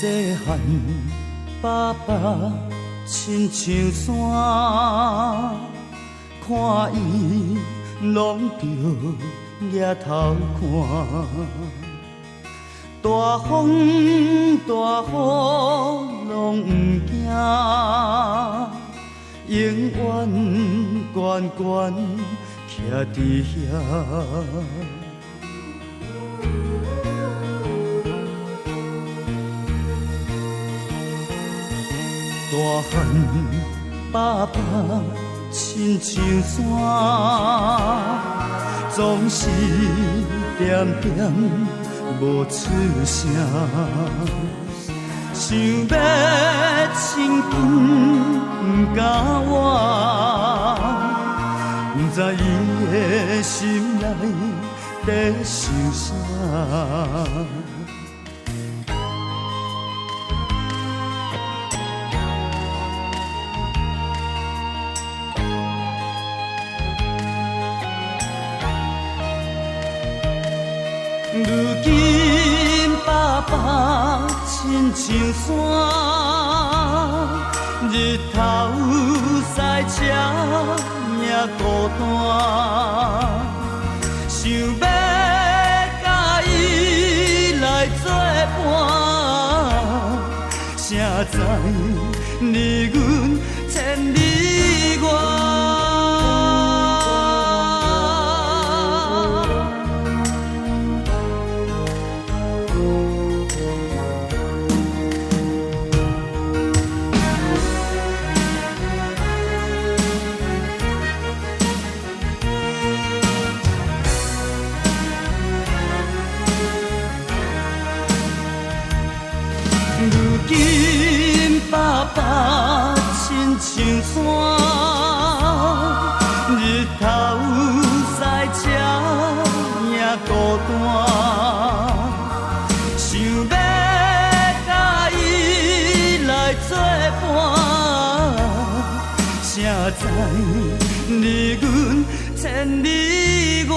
细汉爸爸亲像山，看伊拢着抬头看。大风大雨拢不惊，永远悬悬徛伫遐。大汉爸爸亲像山，总是点点无出声，想要亲近不敢我，不知伊的心内在想啥。如今爸爸亲像山，日头赛车也孤单，想要甲伊来作伴，谁知离阮千里外。如今爸爸亲像山，日头赛车也孤单，想要甲伊来作伴，谁知离阮千里外。